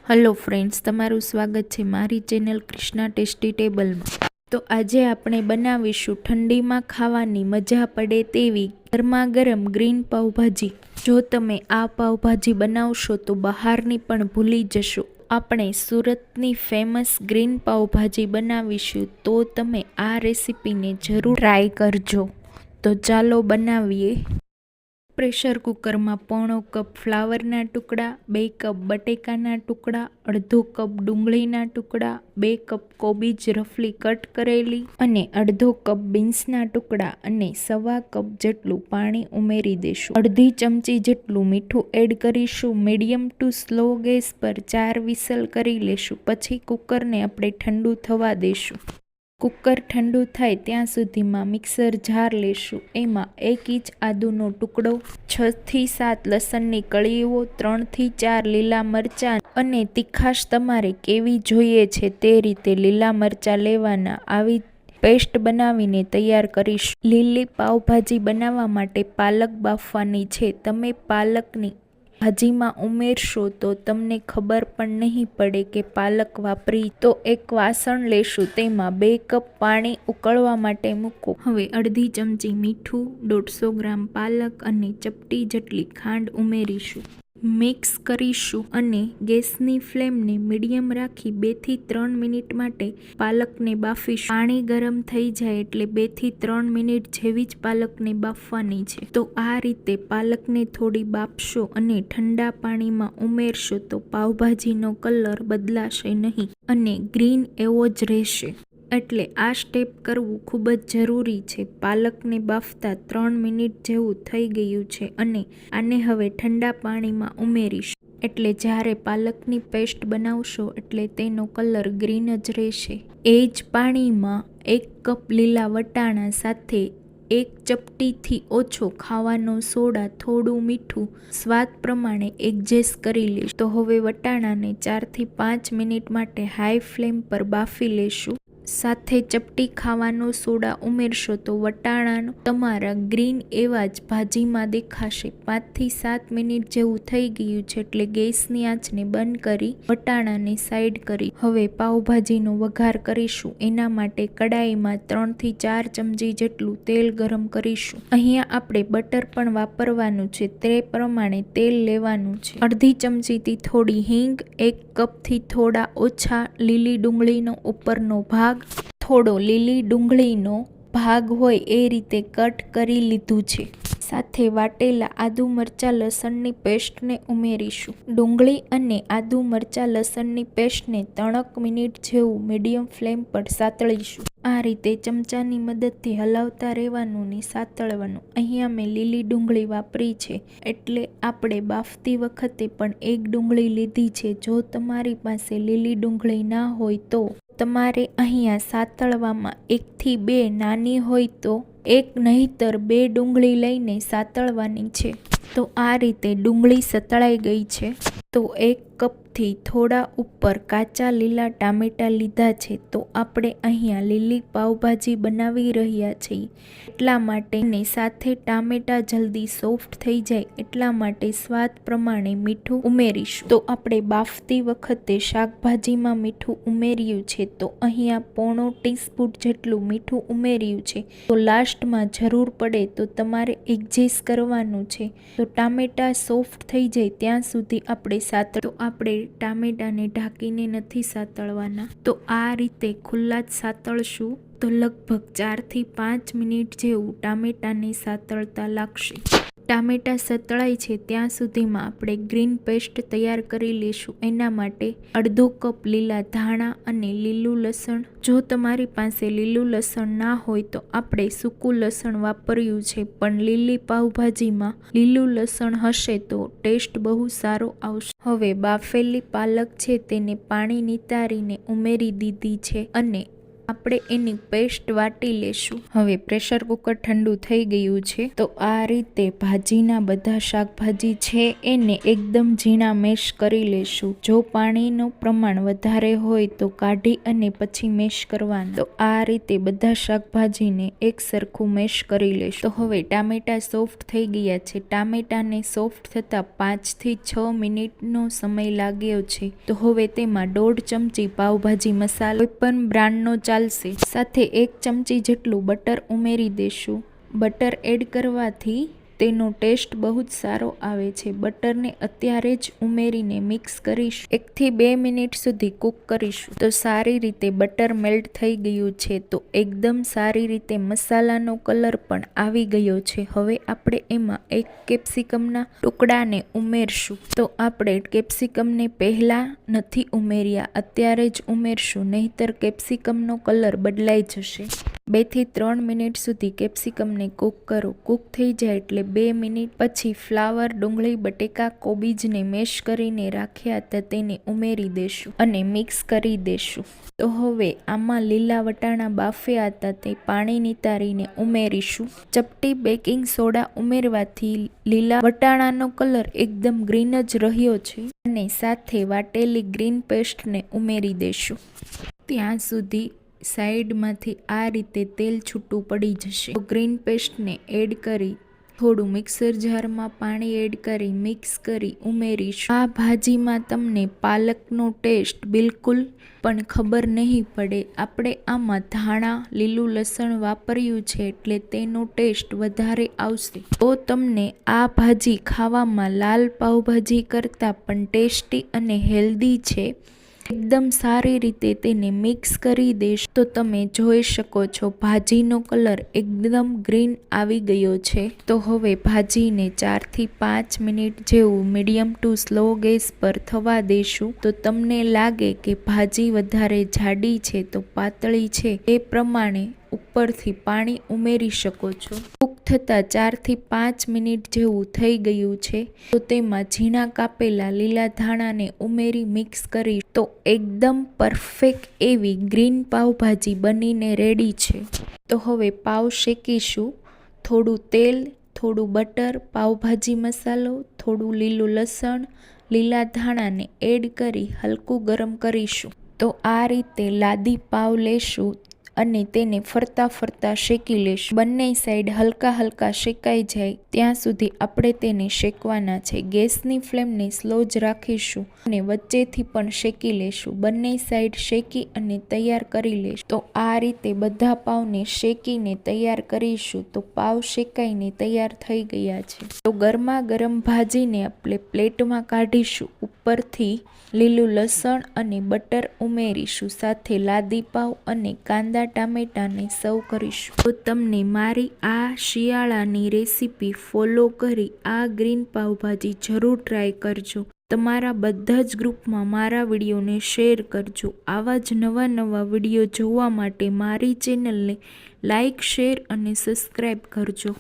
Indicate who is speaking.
Speaker 1: Hello friends, તમારું સ્વાગત છે મારી ચેનલ કૃષ્ણા ટેસ્ટી ટેબલમાં। તો આજે આપણે બનાવીશું ઠંડીમાં ખાવાની મજા પડે તેવી ગરમા ગરમ ગ્રીન પાવભાજી। જો તમે આ પાવભાજી બનાવશો તો બહારની પણ ભૂલી જશો। આપણે સુરતની ફેમસ ગ્રીન પાવભાજી બનાવીશું, તો તમે આ રેસીપીને જરૂર ટ્રાય કરજો। તો ચાલો બનાવીએ। પ્રેશર કુકરમાં પોણો કપ ફ્લાવરના ટુકડા, 2 કપ બટેકાના ટુકડા, અડધો કપ ડુંગળીના ટુકડા, 2 કપ કોબીજ રફલી કટ કરેલી અને અડધો કપ બીન્સના ટુકડા અને સવા કપ જેટલું પાણી ઉમેરી દેશું। અડધી ચમચી જેટલું મીઠું એડ કરીશું। મીડિયમ ટુ સ્લો ગેસ પર 4 વિસલ કરી લેશું। પછી કુકરને આપણે ઠંડુ થવા દેશું। કુકર ઠંડુ થાય ત્યાં સુધીમાં મિક્સર જાર લેશું। એમાં 1 ઇંચ આદુનો ટુકડો, 6 થી 7 લસણની કળીઓ, 3 થી 4 લીલા મરચાં અને તીખાશ તમારે કેવી જોઈએ છે તે રીતે લીલા મરચાં લેવાના। આવી પેસ્ટ બનાવીને તૈયાર કરીશું। લીલી પાવભાજી બનાવવા માટે પાલક બાફવાની છે। તમે પાલકની ભાજીમાં ઉમેરશો તો તમને ખબર પણ નહીં પડે કે પાલક વાપરી। તો એક વાસણ લેશું, તેમાં 2 કપ પાણી ઉકળવા માટે મૂકો। હવે અડધી ચમચી મીઠું, 150 ગ્રામ પાલક અને ચપટી જેટલી ખાંડ ઉમેરીશું। મિક્સ કરીશું અને ગેસની ફ્લેમને મીડિયમ રાખી 2 થી 3 મિનિટ માટે પાલકને બાફીશું। પાણી ગરમ થઈ જાય એટલે 2 થી 3 મિનિટ જેવી જ પાલકને બાફવાની છે। તો આ રીતે પાલકને થોડી બાફશો અને ઠંડા પાણીમાં ઉમેરશો તો પાવભાજીનો કલર બદલાશે નહીં અને ગ્રીન એવો જ રહેશે। એટલે આ સ્ટેપ કરવું ખૂબ જ જરૂરી છે। પાલકને બાફતા 3 મિનિટ જેવું થઈ ગયું છે અને આને હવે ઠંડા પાણીમાં ઉમેરીશું। એટલે જ્યારે પાલકની પેસ્ટ બનાવશો એટલે તેનો કલર ગ્રીન જ રહેશે। એ જ પાણીમાં 1 કપ લીલા વટાણા સાથે 1 ચપટીથી ઓછો ખાવાનો સોડા, થોડું મીઠું સ્વાદ પ્રમાણે એડજસ્ટ કરી લેશું। તો હવે વટાણાને 4 થી 5 મિનિટ માટે હાઈ ફ્લેમ પર બાફી લેશું। સાથે ચપટી ખાવાનો સોડા ઉમેરશો તો વટાણા તમારા ગ્રીન એવા જ ભાજીમાં દેખાશે। 5 થી 7 મિનિટ જેવું થઈ ગયું છે એટલે ગેસની આંચને બંધ કરી વટાણાને સાઈડ કરી હવે પાવભાજીનો વઘાર કરીશું। એના માટે કડાઈમાં 3 થી 4 ચમચી જેટલું તેલ ગરમ કરીશું। અહીંયા આપણે બટર પણ વાપરવાનું છે, તે પ્રમાણે તેલ લેવાનું છે। અડધી ચમચીથી થોડી હિંગ, 1 કપથી થોડા ઓછા લીલી ડુંગળીનો ઉપરનો ભાગ, થોડો લીલી ડુંગળીનો ભાગ હોય એ રીતે કટ કરી લીધું છે। સાથે વાટેલા આદુ મરચાં લસણની પેસ્ટને ઉમેરીશું। ડુંગળી અને આદુ મરચાં લસણની પેસ્ટને 3 મિનિટ જેવું મીડિયમ ફ્લેમ પર સાતળીશું। આ રીતે ચમચાની મદદથી હલાવતા રહેવાનું ને સાતળવાનું। અહીંયા મેં લીલી ડુંગળી વાપરી છે એટલે આપણે બાફતી વખતે પણ 1 ડુંગળી લીધી છે। જો તમારી પાસે લીલી ડુંગળી ના હોય તો તમારે અહીંયા સાતળવામાં 1 થી 2 નાની હોય તો 1 નહીંતર 2 ડુંગળી લઈને સાતળવાની છે। તો આ રીતે ડુંગળી સતળાઈ ગઈ છે। તો 1 કપથી થોડા ઉપર કાચા લીલા ટામેટાં લીધા છે। તો આપણે અહીંયા લીલી પાવભાજી બનાવી રહ્યા છીએ એટલા માટે ને સાથે ટામેટાં જલ્દી સોફ્ટ થઈ જાય એટલા માટે સ્વાદ પ્રમાણે મીઠું ઉમેરીશું। તો આપણે બાફતી વખતે શાકભાજીમાં મીઠું ઉમેર્યું છે તો અહીંયા પોણો ટીસ્પૂન જેટલું મીઠું ઉમેર્યું છે। તો લાસ્ટમાં જરૂર પડે તો તમારે એડજસ્ટ કરવાનું છે। તો ટામેટાં સોફ્ટ થઈ જાય ત્યાં સુધી આપણે તો આપણે ટામેટાને ઢાંકીને નથી સાતળવાના। તો આ રીતે ખુલ્લા જ સાતળશું તો લગભગ 4 થી 5 મિનિટ જેવું ટામેટાને સાતળતા લાગશે। ટામેટાં સતળાય છે ત્યાં સુધીમાં આપણે ગ્રીન પેસ્ટ તૈયાર કરી લેશું। એના માટે અડધો કપ લીલા ધાણા અને લીલું લસણ। જો તમારી પાસે લીલું લસણ ના હોય તો આપણે સૂકું લસણ વાપર્યું છે, પણ લીલી પાવભાજીમાં લીલું લસણ હશે તો ટેસ્ટ બહુ સારો આવશે। હવે બાફેલી પાલક છે તેને પાણી નિતારીને ઉમેરી દીધી છે અને આપણે એની પેસ્ટ વાટી લેશું। હવે પ્રેશર કુકર ઠંડુ થઈ ગયું છે, તો આ રીતે ભાજીના બધા શાકભાજી છે એને એકદમ ઝીણા મેશ કરી લેશું। જો પાણીનું પ્રમાણ વધારે હોય તો કાઢી અને પછી મેશ કરવાનું। તો આ રીતે બધા શાકભાજીને એક સરખું મેશ કરી લેશું। તો હવે ટામેટા સોફ્ટ થઈ ગયા છે। ટામેટાને સોફ્ટ થતાં 5 થી 6 મિનિટનો સમય લાગ્યો છે। તો હવે તેમાં 1.5 ચમચી પાવભાજી મસાલો, કોઈ પણ બ્રાન્ડનો ચાલશે, સાથે 1 ચમચી જેટલું બટર ઉમેરી દેશું। બટર એડ કરવાથી તેનો ટેસ્ટ બહુ જ સારો આવે છે। બટરને અત્યારે જ ઉમેરીને મિક્સ કરીશું। 1 થી 2 મિનિટ સુધી કૂક કરીશું। તો સારી રીતે બટર મેલ્ટ થઈ ગયું છે। તો એકદમ સારી રીતે મસાલાનો કલર પણ આવી ગયો છે। હવે આપણે એમાં 1 કેપ્સિકમના ટુકડાને ઉમેરશું। તો આપણે કેપ્સિકમને પહેલાં નથી ઉમેર્યા, અત્યારે જ ઉમેરશું, નહીંતર કેપ્સિકમનો કલર બદલાઈ જશે। 2 થી 3 મિનિટ સુધી કેપ્સિકમને કૂક કરો। કૂક થઈ જાય એટલે 2 મિનિટ પછી ફ્લાવર, ડુંગળી, બટેકા, કોબીજને મેશ કરીને રાખ્યા હતા તેને ઉમેરી દેશું અને મિક્સ કરી દેશું। તો હવે આમાં લીલા વટાણા બાફ્યા હતા તે પાણી નિતારીને ઉમેરીશું। ચપટી બેકિંગ સોડા ઉમેરવાથી લીલા વટાણાનો કલર એકદમ ગ્રીન જ રહ્યો છે અને સાથે વાટેલી ગ્રીન પેસ્ટને ઉમેરી દેશું। ત્યાં સુધી સાઈડમાંથી આ રીતે તેલ છૂટું પડી જશે। તો ગ્રીન પેસ્ટને એડ કરી થોડું મિક્સર જારમાં પાણી એડ કરી મિક્સ કરી ઉમેરીશું। આ ભાજીમાં તમને પાલકનો ટેસ્ટ બિલકુલ પણ ખબર નહીં પડે। આપણે આમાં ધાણા, લીલું લસણ વાપર્યું છે એટલે તેનો ટેસ્ટ વધારે આવશે। તો તમને આ ભાજી ખાવામાં લાલ પાવભાજી કરતાં પણ ટેસ્ટી અને હેલ્ધી છે। એકદમ સારી રીતે તેને મિક્સ કરી દેશ તો તમે જોઈ શકો છો ભાજીનો કલર એકદમ ગ્રીન આવી ગયો છે। તો હવે ભાજીને 4 થી 5 મિનિટ જેવું મીડિયમ ટુ સ્લો ગેસ પર થવા દેશું। તો તમને લાગે કે ભાજી વધારે જાડી છે તો પાતળી છે એ પ્રમાણે ઉપરથી પાણી ઉમેરી શકો છો। કૂક થતાં 4 થી 5 મિનિટ જેવું થઈ ગયું છે, તો તેમાં ઝીણા કાપેલા લીલા ધાણાને ઉમેરી મિક્સ કરી તો એકદમ પરફેક્ટ એવી ગ્રીન પાવભાજી બનીને રેડી છે। તો હવે પાવ શેકીશું। થોડું તેલ, થોડું બટર, પાવભાજી મસાલો, થોડું લીલું લસણ, લીલા ધાણાને એડ કરી હલકું ગરમ કરીશું। તો આ રીતે લાદી પાવ લેશું અને તેને ફરતા ફરતા શેકી લેશું। બંને સાઈડ હલકા શેકાઈ જાય ત્યાં સુધી આપણે તેને શેકવાના છે। ગેસની ફ્લેમને સ્લો જ રાખીશું અને વચ્ચેથી પણ શેકી લેશું। બંને સાઈડ શેકી અને તૈયાર કરી લેશું। તો આ રીતે બધા પાવને શેકીને તૈયાર કરીશું। તો પાવ શેકાઈને તૈયાર થઈ ગયા છે। તો ગરમા ગરમ ભાજીને આપણે પ્લેટમાં કાઢીશું। ઉપરથી લીલું લસણ અને બટર ઉમેરીશું, સાથે લાદી પાવ અને કાંદા ટામેટાને સર્વ કરીશું। તો તમને મારી આ શિયાળાની રેસીપી ફોલો કરી આ ગ્રીન પાવભાજી જરૂર ટ્રાય કરજો। તમારા બધા જ ગ્રુપમાં મારા વિડીયોને શેર કરજો। આવા જ નવા વિડીયો જોવા માટે મારી ચેનલને લાઈક, શેર અને સબસ્ક્રાઈબ કરજો।